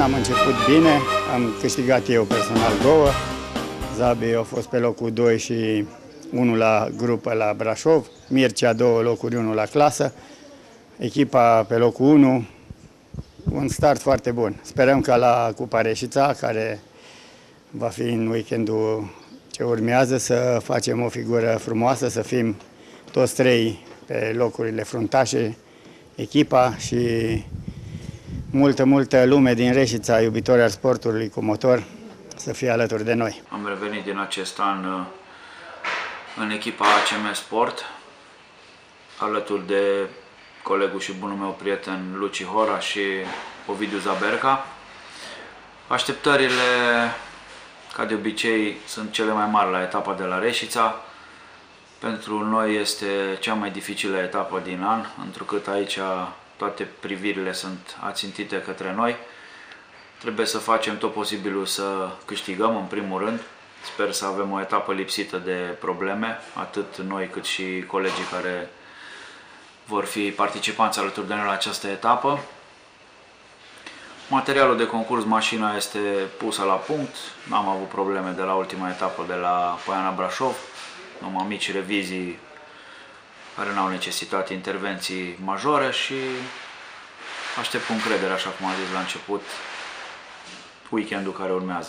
am început bine, am câștigat eu personal 2. Zabi a fost pe locul 2 și 1 la grupă la Brașov, Mircea 2 locuri, 1 la clasă, echipa pe locul 1, un start foarte bun. Sperăm ca la Cupa Reșița, care va fi în weekendul ce urmează, să facem o figură frumoasă, să fim toți 3 pe locurile fruntașe, echipa și multă lume din Reșița, iubitori al sportului cu motor, să fie alături de noi. Am revenit din acest an în echipa ACM Sport, alături de colegul și bunul meu prieten Luci Hora și Ovidiu Zaberca. Așteptările, ca de obicei, sunt cele mai mari la etapa de la Reșița. Pentru noi este cea mai dificilă etapă din an, întrucât aici toate privirile sunt ațintite către noi. Trebuie să facem tot posibilul să câștigăm, în primul rând. Sper să avem o etapă lipsită de probleme, atât noi cât și colegii care vor fi participanți alături de noi la această etapă. Materialul de concurs, mașina, este pusă la punct. N-am avut probleme de la ultima etapă de la Poiana Brașov. Numai mici revizii care n-au necesitat intervenții majore și aștept cu încredere, așa cum am zis la început, weekendul care urmează.